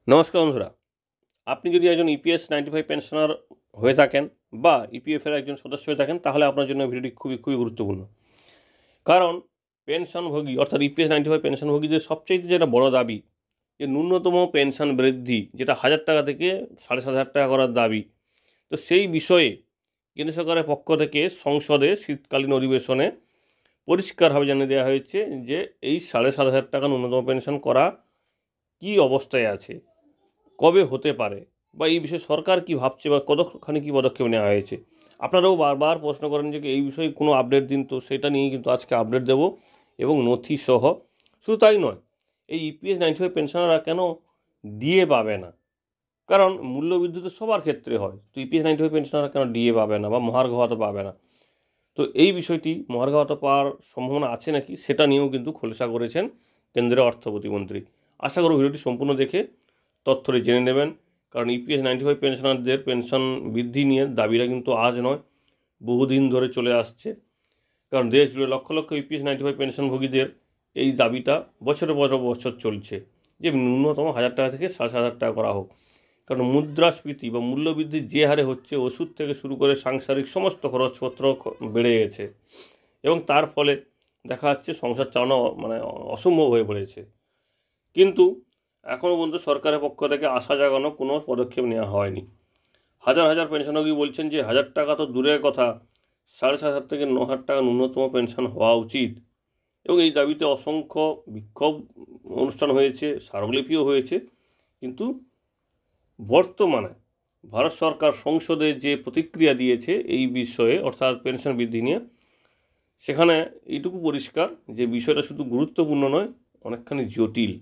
নমস্কার বন্ধুরা, আপনি যদি একজন ইপিএস 95 পেনশনার হয়ে থাকেন বা ইপিএফের একজন সদস্য হয়ে থাকেন, তাহলে আপনার জন্য ভিডিওটি খুবই গুরুত্বপূর্ণ। কারণ পেনশনভোগী অর্থাৎ ইপিএস 95 পেনশনভোগীদের সবচেয়ে যেটা বড় দাবি যে ন্যূনতম পেনশন বৃদ্ধি, যেটা 1000 টাকা থেকে 7500 টাকা করার দাবি। তো সেই বিষয়ে কেন্দ্র সরকারের পক্ষ থেকে সংসদে শীতকালীন অধিবেশনে পরিষ্কারভাবে জানিয়ে দেওয়া হয়েছে যে এই 7500 টাকা ন্যূনতম পেনশন করা কী অবস্থায় আছে, কবে হতে পারে, বা এই বিষয়ে সরকার কি ভাবছে বা কতখানি কী পদক্ষেপ নেওয়া হয়েছে। আপনারাও বারবার প্রশ্ন করেন যে এই বিষয়ে কোনো আপডেট দিন, তো সেটা নিয়েই কিন্তু আজকে আপডেট দেব এবং নথি সহ। শুধু তাই নয়, এই ইপিএস 95 পেনশনাররা কেন ডিএ পাবে না, কারণ মূল্যবৃদ্ধি তো সবার ক্ষেত্রে হয়, তো ইপিএস 95 পেনশনাররা কেন ডিএ পাবে না বা মহার্ঘ ভাতা পাবে না। তো এই বিষয়টি মহার্ঘ ভাতা পাওয়ার সম্ভাবনা আছে নাকি, সেটা নিয়েও কিন্তু খোলসা করেছেন কেন্দ্রের অর্থ প্রতিমন্ত্রী। আশা করি ভিডিওটি সম্পূর্ণ দেখে তথ্যটি জেনে নেবেন, কারণ ইপিএস 95 পেনশনারদের পেনশন বৃদ্ধি নিয়ে দাবিটা কিন্তু আজ নয়, বহুদিন ধরে চলে আসছে। কারণ দেশ জুড়ে লক্ষ লক্ষ ইপিএস 95 পেনশনভোগীদের এই দাবিটা বছরের পর বছর চলছে যে ন্যূনতম 1000 টাকা থেকে 7500 টাকা করা হোক। কারণ মুদ্রাস্ফীতি বা মূল্যবৃদ্ধি যে হারে হচ্ছে, ওষুধ থেকে শুরু করে সাংসারিক সমস্ত খরচপত্র বেড়ে গেছে এবং তার ফলে দেখা যাচ্ছে সংসার চালানো অসম্ভব হয়ে পড়েছে। কিন্তু এখনও পর্যন্ত সরকারের পক্ষ থেকে আশা জাগানো কোনো পদক্ষেপ নেওয়া হয়নি। হাজার হাজার পেনশনভোগী বলছেন যে 1000 টাকা তো দূরের কথা, 7500 থেকে 9000 টাকা ন্যূনতম পেনশন হওয়া উচিত। এবং এই দাবিতে অসংখ্য বিক্ষোভ অনুষ্ঠান হয়েছে, স্মারকলিপিও হয়েছে। কিন্তু বর্তমানে ভারত সরকার সংসদে যে প্রতিক্রিয়া দিয়েছে এই বিষয়ে অর্থাৎ পেনশন বৃদ্ধি নিয়ে, সেখানে এইটুকু পরিষ্কার যে বিষয়টা শুধু গুরুত্বপূর্ণ নয়, অনেকখানি জটিল।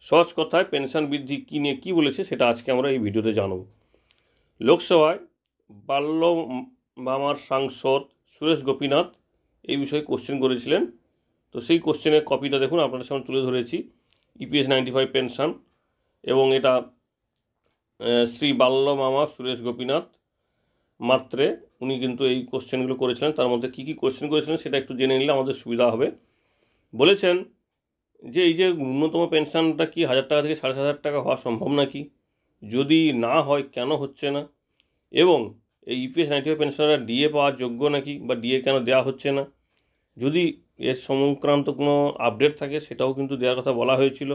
সহজ কথায় পেনশন বৃদ্ধি কী নিয়ে কী বলেছে সেটা আজকে আমরা এই ভিডিওতে জানব। লোকসভায় বাল্য মামার সাংসদ সুরেশ গোপীনাথ এই বিষয়ে কোশ্চেন করেছিলেন। তো সেই কোশ্চেনের কপিটা দেখুন, আপনাদের সামনে তুলে ধরেছি। ইপিএস 95 পেনশন, এবং এটা শ্রী বাল্য মামা সুরেশ গোপীনাথ মাত্রে উনি কিন্তু এই কোশ্চেনগুলো করেছিলেন। তার মধ্যে কী কী কোশ্চেন করেছিলেন সেটা একটু জেনে নিলে আমাদের সুবিধা হবে। বলেছেন যে এই যে ন্যূনতম পেনশনটা কি 1000 টাকা থেকে 7500 টাকা হওয়া সম্ভব নাকি, যদি না হয় কেন হচ্ছে না, এবং এই ইপিএস 95 পেনশনাররা ডিএ পাওয়ার যোগ্য নাকি বা ডিএ কেন দেওয়া হচ্ছে না, যদি এর সংক্রান্ত কোনো আপডেট থাকে সেটাও কিন্তু দেওয়ার কথা বলা হয়েছিল।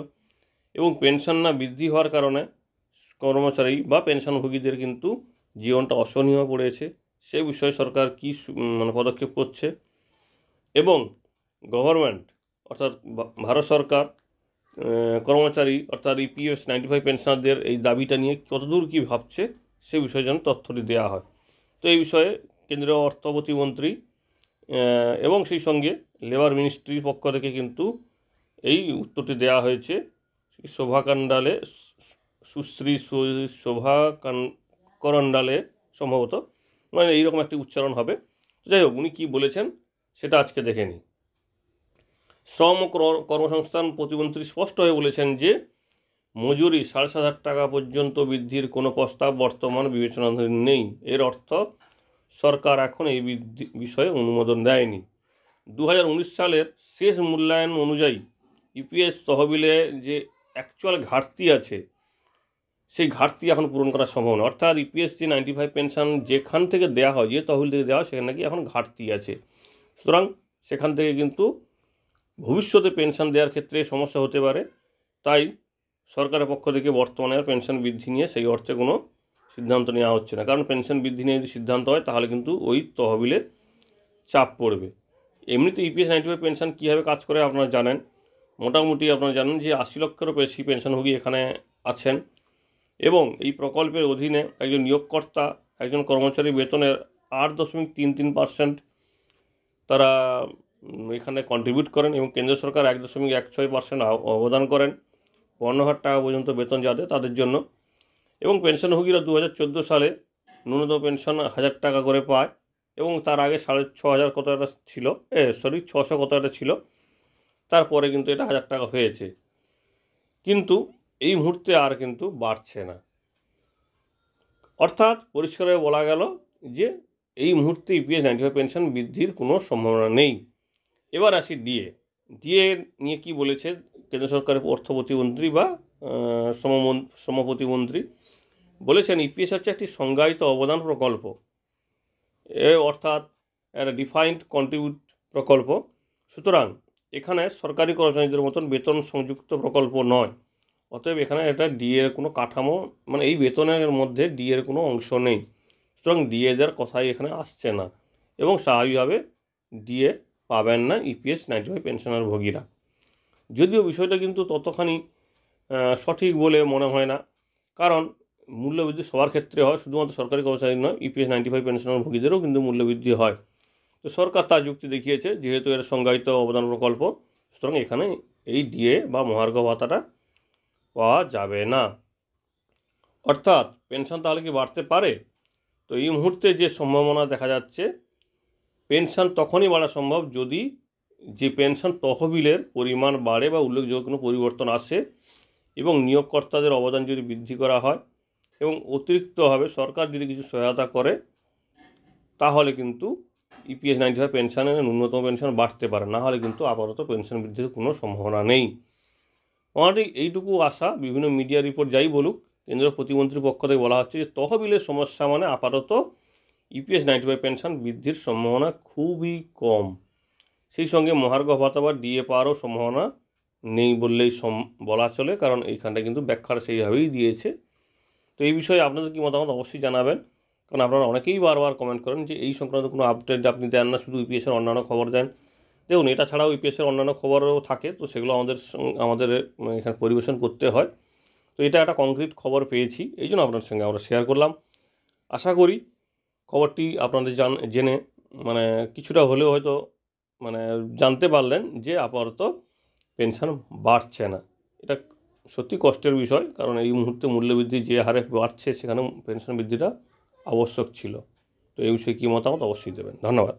এবং পেনশন না বৃদ্ধি হওয়ার কারণে কর্মচারী বা পেনশনভোগীদের কিন্তু জীবনটা অসহনীয় পড়েছে, সে বিষয়ে সরকার কী পদক্ষেপ করছে, এবং গভর্নমেন্ট অর্থাৎ ভারত সরকার কর্মচারী অর্থাৎ ইপিএস 95 পেনশনারদের এই দাবিটা নিয়ে কতদূর কী ভাবছে সে বিষয়ে যেন তথ্যটি দেওয়া হয়। তো এই বিষয়ে কেন্দ্রীয় অর্থ প্রতিমন্ত্রী এবং সেই সঙ্গে লেবার মিনিস্ট্রির পক্ষ থেকে কিন্তু এই উত্তরটি দেওয়া হয়েছে। শোভা কান্ডালে, সুশ্রী শোভা করণ্ডালে সম্ভবত, এইরকম একটি উচ্চারণ হবে। যাই হোক, উনি কী বলেছেন সেটা আজকে দেখে নিই। শ্রম ও কর্মসংস্থান প্রতিমন্ত্রী স্পষ্ট হয়ে বলেছেন যে মজুরি 7500 টাকা পর্যন্ত বৃদ্ধির কোনো প্রস্তাব বর্তমান বিবেচনাধীন নেই। এর অর্থ সরকার এখন এই বিষয়ে অনুমোদন দেয়নি। 2019 সালের শেষ মূল্যায়ন অনুযায়ী ইপিএস তহবিলে যে অ্যাকচুয়াল ঘাটতি আছে, সেই ঘাটতি এখন পূরণ করা সম্ভব নয়। অর্থাৎ ইপিএস যে 95 পেনশন যেখান থেকে দেওয়া হয়, যে তহবিল থেকে দেওয়া হয়, সেখানে নাকি এখন ঘাটতি আছে। সুতরাং সেখান থেকে কিন্তু ভবিষ্যতে পেনশন দেওয়ার ক্ষেত্রে সমস্যা হতে পারে। তাই সরকারের পক্ষ থেকে বর্তমানে পেনশন বৃদ্ধি নিয়ে সেই অর্থে কোনো সিদ্ধান্ত নেওয়া হচ্ছে না, কারণ পেনশন বৃদ্ধি নিয়ে যদি সিদ্ধান্ত হয় তাহলে কিন্তু ওই তহবিলে চাপ পড়বে। এমনিতে ইপিএস 95 পেনশন কীভাবে কাজ করে আপনারা জানেন, মোটামুটি আপনারা জানেন যে 80 লক্ষেরও বেশি পেনশনভোগী এখানে আছেন, এবং এই প্রকল্পের অধীনে একজন নিয়োগকর্তা একজন কর্মচারী বেতনের 8.33% তারা এখানে কন্ট্রিবিউট করেন, এবং কেন্দ্র সরকার 1.16% অবদান করেন 15,000 টাকা পর্যন্ত বেতন যাদের তাদের জন্য। এবং পেনশনভোগীরা 2014 সালে ন্যূনতম পেনশন 1000 টাকা করে পায়, এবং তার আগে 6,500 কত একটা ছিল, 600 কত একটা ছিল, তারপরে কিন্তু এটা 1000 টাকা হয়েছে। কিন্তু এই মুহূর্তে আর কিন্তু বাড়ছে না। অর্থাৎ পরিষ্কারভাবে বলা গেল যে এই মুহূর্তে ইপিএস 95 পেনশন বৃদ্ধির কোনো সম্ভাবনা নেই। এবার আসি ডিএ নিয়ে কি বলেছে কেন্দ্র সরকারের অর্থ প্রতিমন্ত্রী বা শ্রম প্রতিমন্ত্রী বলেছেন ইপিএস হচ্ছে একটি সংজ্ঞায়িত অবদান প্রকল্প, অর্থাৎ একটা ডিফাইন্ড কন্ট্রিবিউট প্রকল্প। সুতরাং এখানে সরকারি কর্মচারীদের মতন বেতন সংযুক্ত প্রকল্প নয়, অতএব এখানে এটা ডিএর কোনো কাঠামো, মানে এই বেতনের মধ্যে ডিএর কোনো অংশ নেই। সুতরাং ডিএ দেওয়ার কথাই এখানে আসছে না এবং স্বাভাবিকভাবে ডিএ পাবেন না ইপিএস 95 পেনশনার ভোগীরা। যদিও বিষয়টা কিন্তু ততখানি সঠিক বলে মনে হয় না, কারণ মূল্যবৃদ্ধি সবার ক্ষেত্রে হয়, শুধুমাত্র সরকারি কর্মচারী নয়, ইপিএস 95 পেনশনার ভোগীদেরও কিন্তু মূল্যবৃদ্ধি হয়। তো সরকার তার যুক্তি দেখিয়েছে যেহেতু এর সংজ্ঞায়িত অবদান প্রকল্প, সুতরাং এখানে এই ডিএ বা মহার্ঘ ভাতাটা পাওয়া যাবে না। অর্থাৎ পেনশন তাহলে কি বাড়তে পারে? তো এই মুহূর্তে যে সম্ভাবনা দেখা যাচ্ছে, পেনশন তখনই বাড়া সম্ভব যদি যে পেনশন তহবিলের পরিমাণ বাড়ে বা উল্লেখযোগ্য কোনো পরিবর্তন আসে এবং নিয়োগকর্তাদের অবদান যদি বৃদ্ধি করা হয় এবং অতিরিক্তভাবে সরকার যদি কিছু সহায়তা করে, তাহলে কিন্তু ইপিএস 95 পেনশনের ন্যূনতম পেনশন বাড়তে পারে, না হলে কিন্তু আপাতত পেনশন বৃদ্ধির কোনো সম্ভাবনা নেই। আমাদের এইটুকু আশা, বিভিন্ন মিডিয়া রিপোর্ট যাই বলুক, কেন্দ্রীয় প্রতিমন্ত্রীর পক্ষ থেকে বলা হচ্ছে যে তহবিলের সমস্যা মানে আপাতত ইপিএস 95 পেনশন বৃদ্ধির সম্ভাবনা খুবই কম। সেই সঙ্গে মহার্ঘ ভাতা বা ডিএ পাওয়ারও সম্ভাবনা নেই বললেই বলা চলে, কারণ এইখানটা কিন্তু ব্যাখ্যাটা সেইভাবেই দিয়েছে। তো এই বিষয়ে আপনাদের কি মতামত অবশ্যই জানাবেন, কারণ আপনারা অনেকেই বারবার কমেন্ট করেন যে এই সংক্রান্ত কোনো আপডেট আপনি দেন না, শুধু ইপিএসের অন্যান্য খবর দেন। দেখুন, এটা ছাড়াও ইপিএসের অন্যান্য খবরও থাকে, তো সেগুলো আমাদের এখানে পরিবেশন করতে হয়। তো এটা একটা কংক্রিট খবর পেয়েছি, এই জন্য আপনার সঙ্গে আমরা শেয়ার করলাম। আশা করি খবরটি আপনাদের জেনে মানে কিছুটা হলেও হয়তো জানতে পারলেন যে আপাতত পেনশন বাড়ছে না। এটা সত্যি কষ্টের বিষয়, কারণ এই মুহূর্তে মূল্যবৃদ্ধি যে হারে বাড়ছে সেখানে পেনশন বৃদ্ধিটা আবশ্যক ছিল। তো এই বিষয়ে কী মতামত অবশ্যই দেবেন। ধন্যবাদ।